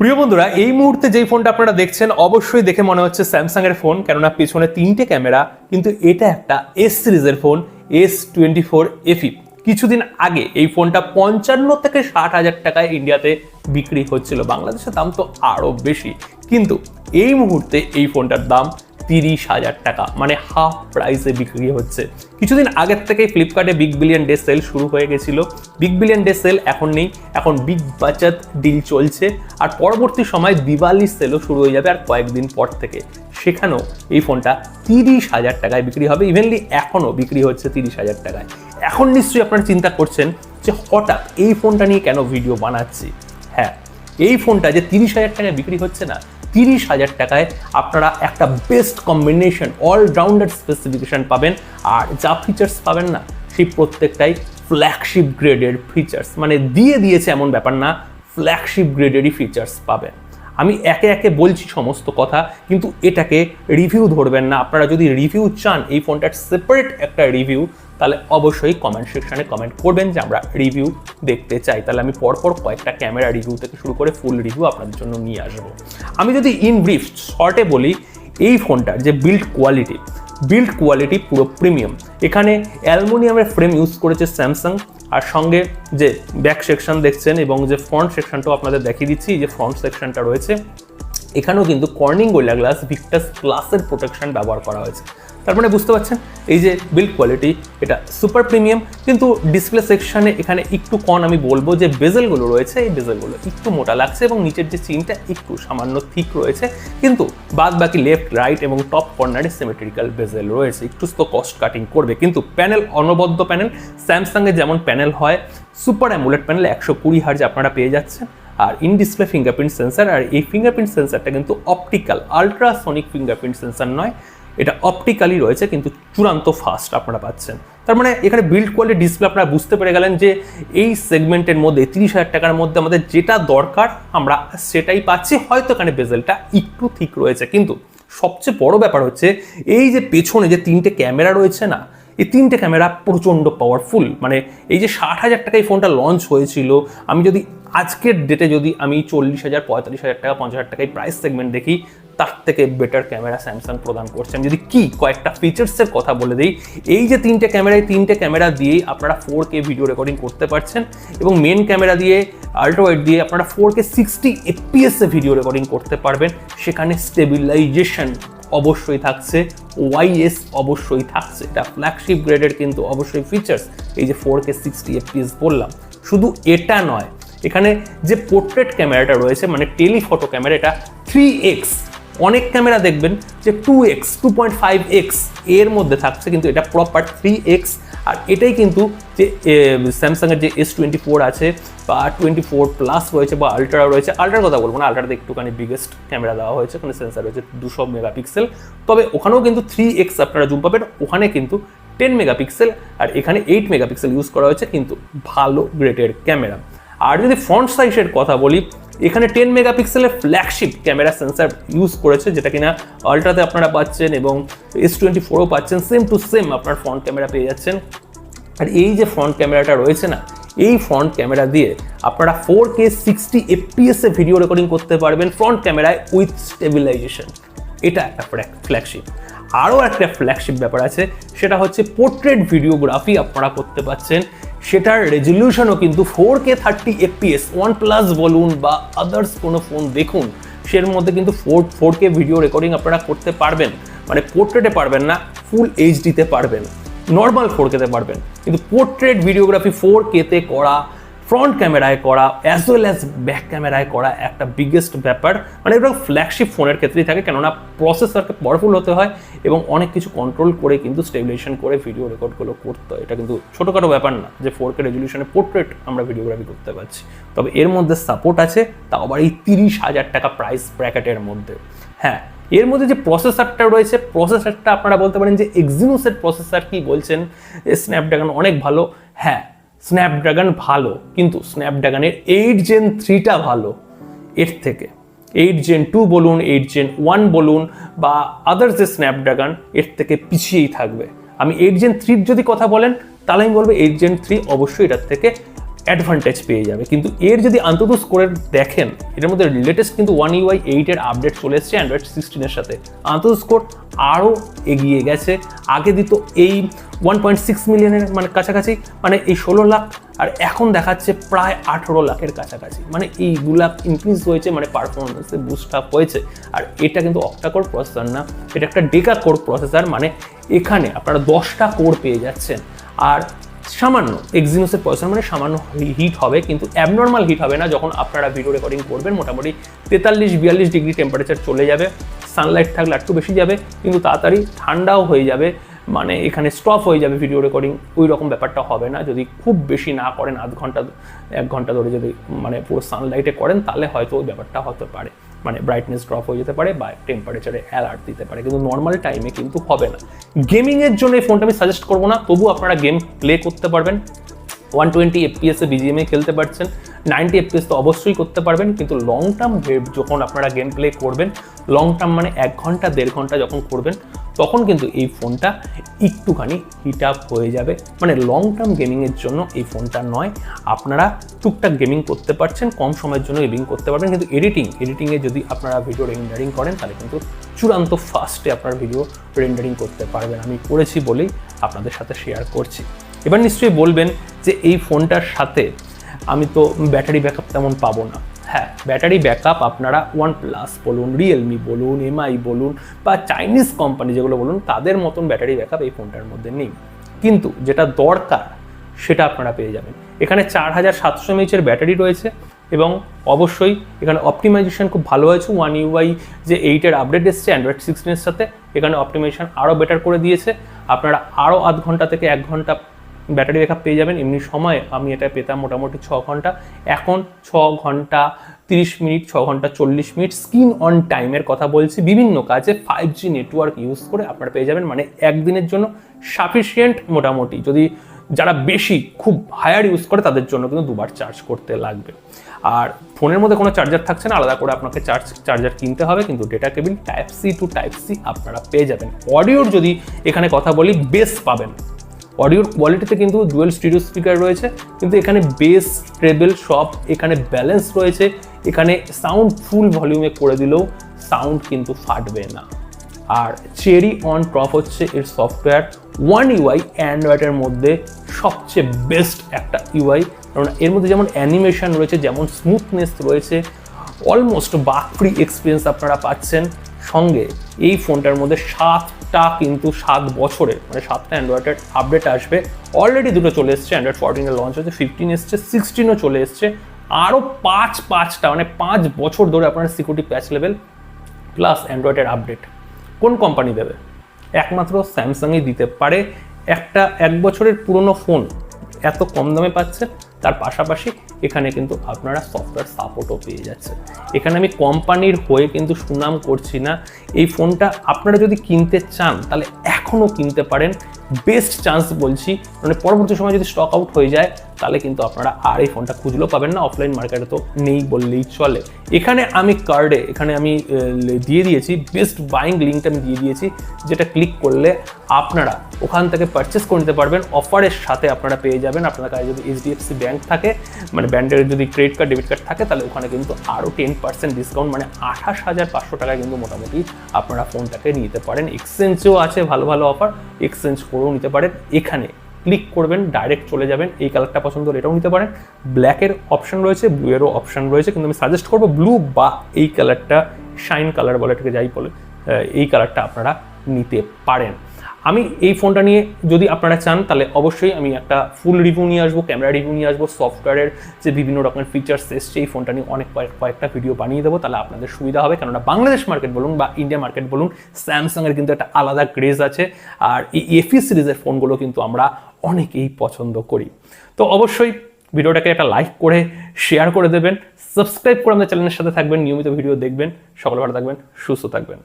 প্রিয় বন্ধুরা, এই মুহূর্তে যেই ফোনটা আপনারা দেখছেন অবশ্যই দেখে মনে হচ্ছে স্যামসাং এর ফোন, কেননা পিছনে তিনটে ক্যামেরা, কিন্তু এটা একটা এস সিরিজের ফোন S24 FE। কিছুদিন আগে এই ফোনটা 55 থেকে 60,000 টাকায় ইন্ডিয়াতে বিক্রি হচ্ছিল, বাংলাদেশের দাম তো আরো বেশি, কিন্তু এই মুহূর্তে এই ফোনটার দাম 30,000 টাকা, মানে হাফ প্রাইসে বিক্রি হচ্ছে। কিছুদিন আগের থেকেই ফ্লিপকার্টে বিগ বিলিয়ন ডে সেল শুরু হয়ে গেছিল। বিগ বিলিয়ন ডে সেল এখন নেই, এখন বিগ বাচত ডিল চলছে, আর পরবর্তী সময় দিওয়ালি সেলও শুরু হয়ে যাবে আর কয়েকদিন পর থেকে, সেখানেও এই ফোনটা 30,000 টাকায় বিক্রি হবে। ইভেনলি এখনও বিক্রি হচ্ছে 30,000 টাকায়। এখন নিশ্চয়ই আপনারা চিন্তা করছেন যে হঠাৎ এই ফোনটা নিয়ে কেন ভিডিও বানাচ্ছি। হ্যাঁ, এই ফোনটা যে 30,000 টাকায় বিক্রি হচ্ছে না, 30,000 টাকায় আপনারা একটা বেস্ট কম্বিনেশন অলরাউন্ডার স্পেসিফিকেশন পাবেন, আর যা ফিচার্স পাবেন না সেই প্রত্যেকটাই ফ্ল্যাগশিপ গ্রেডের ফিচার্স, মানে দিয়ে দিয়েছে এমন ব্যাপার না, ফ্ল্যাগশিপ গ্রেডেরই ফিচার্স পাবেন। আমি একে একে বলছি সমস্ত কথা, কিন্তু এটাকে রিভিউ ধরবেন না। আপনারা যদি রিভিউ চান, এই ফোনটার সেপারেট একটা রিভিউ, তাহলে অবশ্যই কমেন্ট সেকশনে কমেন্ট করবেন যে আমরা রিভিউ দেখতে চাই, তাহলে আমি পরপর কয়েকটা ক্যামেরা রিভিউ থেকে শুরু করে ফুল রিভিউ আপনাদের জন্য নিয়ে আসবো। আমি যদি ইন ব্রিফ শর্টে বলি, এই ফোনটার যে বিল্ড কোয়ালিটি পুরো প্রিমিয়াম। এখানে অ্যালুমিনিয়ামের ফ্রেম ইউজ করেছে স্যামসাং, আর সঙ্গে যে ব্যাক সেকশন দেখছেন এবং যে ফ্রন্ট সেকশনটাও আপনাদের দেখিয়ে দিচ্ছি, যে ফ্রন্ট সেকশনটা রয়েছে এখানেও কিন্তু কর্নিং গোরিলা গ্লাস ভিক্টাস গ্লাসের প্রোটেকশন ব্যবহার করা হয়েছে। তার মানে বুঝতে পারছেন এই যে বিল্ড কোয়ালিটি, এটা সুপার প্রিমিয়াম। কিন্তু ডিসপ্লে সেকশনে এখানে একটু আমি বলবো যে বেজেলগুলো রয়েছে, এই বেজেলগুলো একটু মোটা লাগছে এবং নিচের যে চিনটা একটু সামান্য থিক রয়েছে, কিন্তু বাদ বাকি লেফট রাইট এবং টপ কর্নারে সিমেট্রিক্যাল বেজেল রয়েছে, একটু তো কস্ট কাটিং করবে। কিন্তু প্যানেল অনবদ্য প্যানেল, স্যামসাংয়ে যেমন প্যানেল হয়, সুপার অ্যামোলেড প্যানেল 120 হার্জ আপনারা পেয়ে যাচ্ছেন, আর ইন ডিসপ্লে ফিঙ্গারপ্রিন্ট সেন্সার। আর এই ফিঙ্গারপ্রিন্ট সেন্সারটা কিন্তু অপটিক্যাল, আলট্রাসনিক ফিঙ্গারপ্রিন্ট সেন্সার নয়, এটা অপটিক্যালি রয়েছে, কিন্তু চূড়ান্ত ফাস্ট আপনারা পাচ্ছেন। তার মানে এখানে বিল্ড কোয়ালিটি ডিসপ্লে আপনারা বুঝতে পেরে গেলেন যে এই সেগমেন্টের মধ্যে 30,000 টাকার মধ্যে আমাদের যেটা দরকার আমরা সেটাই পাচ্ছি। হয়তো এখানে বেজেলটা একটু ঠিক রয়েছে, কিন্তু সবচেয়ে বড় ব্যাপার হচ্ছে এই যে পেছনে যে তিনটে ক্যামেরা রয়েছে না, এই তিনটে ক্যামেরা প্রচণ্ড পাওয়ারফুল। মানে এই যে 60,000 টাকায় ফোনটা লঞ্চ হয়েছিল, আমি যদি আজকের ডেটে যদি আমি 40,000, 45,000 টাকা, 50,000 টাকায় প্রাইস সেগমেন্ট দেখি, তার থেকে বেটার ক্যামেরা স্যামসাং প্রদান করছে। আমি যদি কয়েকটা ফিচার্সের কথা বলে দিই, এই যে তিনটে ক্যামেরা দিয়েই আপনারা 4K ভিডিও রেকর্ডিং করতে পারছেন, এবং মেন ক্যামেরা দিয়ে আল্ট্রা ওয়াইড দিয়ে আপনারা 4K 60 FPS এ ভিডিও রেকর্ডিং করতে পারবেন। সেখানে স্টেবিলাইজেশন অবশ্যই থাকছে, ওয়াইএস অবশ্যই থাকছে, এটা ফ্ল্যাগশিপ গ্রেডের কিন্তু অবশ্যই ফিচার্স। এই যে 4K 60 FPS বললাম, শুধু এটা নয়, এখানে যে পোর্ট্রেট ক্যামেরাটা রয়েছে, মানে টেলিফটো ক্যামেরা, এটা 3x, অনেক ক্যামেরা দেখবেন যে 2x, 2.5x এর মধ্যে থাকছে, কিন্তু এটা প্রপার 3x। আর এটাই কিন্তু যে স্যামসাংয়ের যে S24 আছে বা 24 প্লাস রয়েছে বা আলট্রা রয়েছে, আলট্রার কথা বলবো না, আলট্রাতে একটুখানি বিগেস্ট ক্যামেরা দেওয়া হয়েছে, ওখানে সেন্সার রয়েছে 200 মেগাপিক্সেল, তবে ওখানেও কিন্তু 3x আপনারা জুম পাবেন, ওখানে কিন্তু 10 মেগাপিক্সেল, আর এখানে 8 মেগাপিক্সেল ইউজ করা হয়েছে, কিন্তু ভালো গ্রেডের ক্যামেরা। আর যদি ফ্রন্ট সাইজের কথা বলি, এখানে 10 মেগাপিক্সেলের ফ্ল্যাগশিপ ক্যামেরা সেন্সার ইউজ করেছে, যেটা কিনা আলট্রাতে আপনারা পাচ্ছেন এবং S24ও পাচ্ছেন, সেম টু সেম আপনার ফ্রন্ট ক্যামেরা পেয়ে যাচ্ছেন। আর এই যে ফ্রন্ট ক্যামেরাটা রয়েছে না, এই ফ্রন্ট ক্যামেরা দিয়ে আপনারা 4K 60 FPS এ ভিডিও রেকর্ডিং করতে পারবেন ফ্রন্ট ক্যামেরায় উইথ স্টেবিলাইজেশন। এটা একটা ফ্ল্যাগশিপ। আরও একটা ফ্ল্যাগশিপ ব্যাপার আছে, সেটা হচ্ছে পোর্ট্রেট ভিডিওগ্রাফি আপনারা করতে পারছেন, সেটার রেজলিউশনও কিন্তু 4K 30 FPS। OnePlus বলুন বা আদার্স কোনো ফোন দেখুন, সের মধ্যে কিন্তু 4K ভিডিও রেকর্ডিং আপনারা করতে পারবেন, মানে পোর্ট্রেটে পারবেন না, ফুল এইচডিতে পারবেন, নর্মাল 4K-তে পারবেন, কিন্তু পোর্ট্রেট ভিডিওগ্রাফি 4K-তে করা, ফ্রন্ট ক্যামেরায় করা অ্যাজ ওয়েল অ্যাজ ব্যাক ক্যামেরায় করা একটা বিগেস্ট ব্যাপার। মানে এটা ফ্ল্যাগশিপ ফোনের ক্ষেত্রেই থাকে, কেননা প্রসেসরকে পাওয়ারফুল হতে হয় এবং অনেক কিছু কন্ট্রোল করে কিন্তু স্টেবিলাইজেশন করে ভিডিও রেকর্ডগুলো করতে হয়। এটা কিন্তু ছোটোখাটো ব্যাপার না যে 4K রেজলিউশনে পোর্ট্রেট আমরা ভিডিওগ্রাফি করতে পারছি, তবে এর মধ্যে সাপোর্ট আছে, তাও আবার এই 30,000 টাকা প্রাইস ব্র্যাকেটের মধ্যে। হ্যাঁ, এর মধ্যে যে প্রসেসরটা রয়েছে, প্রসেসরটা আপনারা বলতে পারেন যে এক্সিনোসের প্রসেসর, কি বলছেন স্ন্যাপড্রাগন অনেক ভালো। হ্যাঁ, স্ন্যাপড্রাগন ভালো, কিন্তু স্ন্যাপড্রাগনের 8 Gen 3টা ভালো এর থেকে। 8 Gen 2 বলুন, 8 Gen 1 বলুন বা আদার্স যে স্ন্যাপড্রাগন, এর থেকে পিছিয়েই থাকবে। আমি 8 Gen 3 যদি কথা বলেন, তাহলে আমি বলবো 8 Gen 3 অবশ্যই এটার থেকে অ্যাডভান্টেজ পেয়ে যাবে। কিন্তু এর যদি আন্তদোষ করে দেখেন, এটার মধ্যে লেটেস্ট কিন্তু One UI 8 এর আপডেট চলে এসেছে অ্যান্ড্রয়েড 16 এর সাথে। আন্তদোষ স্কোর আরও এগিয়ে গেছে। আগে দিত এই 1.6 মিলিয়নের মানে কাছাকাছি, মানে এই 16 লাখ, আর এখন দেখাচ্ছে প্রায় 18 লাখের কাছাকাছি। মানে এই 2 লাখ ইনক্রিজ হয়েছে, মানে পারফরমেন্সে বুস্ট আপ হয়েছে। আর এটা কিন্তু অক্টা কোর প্রসেসর না, এটা একটা ডেকা কোর প্রসেসর, মানে এখানে আপনারা 10টা কোর পেয়ে যাচ্ছেন। আর সামান্য এক্সিনোসের প্রসেসর, মানে সামান্য হিট হবে, কিন্তু অ্যাবনর্মাল হিট হবে না। যখন আপনারা ভিডিও রেকর্ডিং করবেন মোটামুটি 43-42 ডিগ্রি টেম্পারেচার চলে যাবে। সানলাইট থাকলে একটু বেশি যাবে, কিন্তু তাড়াতাড়ি ঠান্ডাও হয়ে যাবে, মানে এখানে স্টপ হয়ে যাবে ভিডিও রেকর্ডিং। ওই রকম ব্যাপারটা হবে না। যদি খুব বেশি না করেন, আধ ঘন্টা 1 ঘন্টা ধরে যদি মানে পুরো সানলাইটে করেন, তাহলে হয়তো ওই ব্যাপারটা হতে পারে, মানে ব্রাইটনেস ড্রপ হয়ে যেতে পারে বা টেম্পারেচারে অ্যালার্ট দিতে পারে, কিন্তু নর্মাল টাইমে কিন্তু হবে না। গেমিংয়ের জন্য এই ফোনটা আমি সাজেস্ট করবো না, তবু আপনারা গেম প্লে করতে পারবেন। 120 FPS এ BGMA খেলতে পারছেন, 90 FPS তো অবশ্যই করতে পারবেন। কিন্তু লং টার্ম যখন আপনারা গেম প্লে করবেন, লং টার্ম মানে 1 ঘন্টা 1.5 ঘন্টা যখন করবেন, তখন কিন্তু এই ফোনটা একটুখানি হিট আপ হয়ে যাবে। মানে লং টার্ম গেমিংয়ের জন্য এই ফোনটা নয়। আপনারা টুকটাক গেমিং করতে পারছেন, কম সময়ের জন্য গেমিং করতে পারবেন, কিন্তু এডিটিংয়ে যদি আপনারা ভিডিও রেন্ডারিং করেন, তাহলে কিন্তু চূড়ান্ত ফাস্টে আপনার ভিডিও রেন্ডারিং করতে পারবেন। আমি করেছি বলেই আপনাদের সাথে শেয়ার করছি। এবার নিশ্চয়ই বলবেন যে এই ফোনটার সাথে আমি তো ব্যাটারি ব্যাকআপ তেমন পাবো না। হ্যাঁ, ব্যাটারি ব্যাকআপ আপনারা OnePlus বলুন, রিয়েলমি বলুন, MI বলুন বা চাইনিজ কোম্পানি যেগুলো বলুন, তাদের মতন ব্যাটারি ব্যাকআপ এই ফোনটার মধ্যে নেই। কিন্তু যেটা দরকার সেটা আপনারা পেয়ে যাবেন। এখানে 4700 mAh এর ব্যাটারি রয়েছে, এবং অবশ্যই এখানে অপটিমাইজেশন খুব ভালো হয়েছে। One UI যে 8 এর আপডেট এসছে অ্যান্ড্রয়েড 16 এর সাথে, এখানে অপটিমাইজেশন আরও বেটার করে দিয়েছে। আপনারা আরও আধ ঘন্টা থেকে 1 ঘন্টা ব্যাটারি ব্যাকআপ পেয়ে যাবেন। এমনি সময় আমি এটা পেতাম মোটামুটি 6 ঘন্টা, এখন 6 ঘন্টা 30 মিনিট, 6 ঘন্টা 40 মিনিট স্ক্রিন অন টাইমের কথা বলছি। বিভিন্ন কাজে 5G নেটওয়ার্ক ইউজ করে আপনারা পেয়ে যাবেন, মানে একদিনের জন্য সাফিসিয়েন্ট। মোটামুটি যদি যারা বেশি খুব হায়ার ইউজ করে তাদের জন্য কিন্তু 2বার চার্জ করতে লাগবে। আর ফোনের মধ্যে কোনো চার্জার থাকছে না, আলাদা করে আপনাকে চার্জার কিনতে হবে, কিন্তু data cable Type-C to Type-C আপনারা পেয়ে যাবেন। অডিওর যদি এখানে কথা বলি, বেস পাবেন। অডিওর কোয়ালিটিতে কিন্তু ডুয়েল স্টিরিও স্পিকার রয়েছে, কিন্তু এখানে বেস ট্রেবল সব এখানে ব্যালেন্স রয়েছে। এখানে সাউন্ড ফুল ভলিউমে করে দিলেও সাউন্ড কিন্তু ফাটবে না। আর চেরি অন টপ হচ্ছে এর সফটওয়্যার। One UI অ্যান্ড্রয়েডের মধ্যে সবচেয়ে বেস্ট একটা UI, কারণ এর মধ্যে যেমন অ্যানিমেশন রয়েছে, যেমন স্মুথনেস রয়েছে, অলমোস্ট বাগ ফ্রি এক্সপিরিয়েন্স আপনারা পাচ্ছেন। সঙ্গে এই ফোনটার মধ্যে 7টা কিন্তু 7 বছরের মানে 7টা অ্যান্ড্রয়েডের আপডেট আসবে। অলরেডি 2টো চলে এসছে, অ্যান্ড্রয়েড 14 এর লঞ্চ হয়েছে, 15 এসছে, 16ও চলে এসছে। আরও 5টা মানে 5 বছর ধরে আপনার সিকিউরিটি প্যাচ লেভেল প্লাস অ্যান্ড্রয়েডের আপডেট কোন কোম্পানি দেবে? একমাত্র স্যামসাংই দিতে পারে। একটা 1 বছরের পুরনো ফোন এত কম দামে পাচ্ছেন, তার পাশাপাশি এখানে কিন্তু আপনারা সফটওয়্যার সাপোর্টও পেয়ে যাচ্ছেন। এখানে আমি কোম্পানির হয়ে কিন্তু সুনাম করছি না। এই ফোনটা আপনারা যদি কিনতে চান তাহলে এখনও কিনতে পারেন, বেস্ট চান্স বলছি। মানে পরবর্তী সময় যদি স্টক আউট হয়ে যায় তাহলে কিন্তু আপনারা আর এই ফোনটা খুঁজলেও পাবেন না, অফলাইন মার্কেটে তো নেই বললেই চলে। এখানে আমি কার্ডে দিয়ে দিয়েছি, বেস্ট বাইং লিঙ্কটা আমি দিয়ে দিয়েছি, যেটা ক্লিক করলে আপনারা ওখান থেকে পারচেস করে নিতে পারবেন। অফারের সাথে আপনারা পেয়ে যাবেন, আপনার কাছে যদি HDFC ব্যাংক থাকে, মানে ব্যাংকের যদি ক্রেডিট কার্ড ডেবিট কার্ড থাকে, তাহলে ওখানে কিন্তু আরও 10% ডিসকাউন্ট, মানে 28,500 টাকায় কিন্তু মোটামুটি আপনারা ফোনটাকে নিতে পারেন। এক্সচেঞ্জও আছে ভালো ভালো অফার, এক্সচেঞ্জ করেও নিতে পারেন। এখানে ক্লিক করবেন, ডাইরেক্ট চলে যাবেন। এই কালারটা পছন্দ হলে এটাও নিতে পারেন, ব্ল্যাকের অপশন রয়েছে, ব্লু এরও অপশন রয়েছে, কিন্তু আমি সাজেস্ট করবো ব্লু বা এই কালারটা, শাইন কালার বলে এটাকে যাই বলে, এই কালারটা আপনারা নিতে পারেন। আমি এই ফোনটা নিয়ে যদি আপনারা চান তাহলে অবশ্যই আমি একটা ফুল রিভিউ নিয়ে আসবো, ক্যামেরা রিভিউ নিয়ে আসবো, সফটওয়্যারের যে বিভিন্ন রকমের ফিচার্স এসছে এই ফোনটা নিয়ে অনেক কয়েকটা ভিডিও বানিয়ে দেবো, তাহলে আপনাদের সুবিধা হবে। কেননা বাংলাদেশ মার্কেট বলুন বা ইন্ডিয়া মার্কেট বলুন, স্যামসাংয়ের কিন্তু একটা আলাদা ক্রেজ আছে। আর এই এফি সিরিজের ফোনগুলো কিন্তু আমরা অনেকেই পছন্দ করি। তো অবশ্যই ভিডিওটাকে একটা লাইক করে শেয়ার করে দেবেন, সাবস্ক্রাইব করে আমাদের চ্যানেলের সাথে থাকবেন, নিয়মিত ভিডিও দেখবেন। সকলে ভালো থাকবেন, সুস্থ থাকবেন।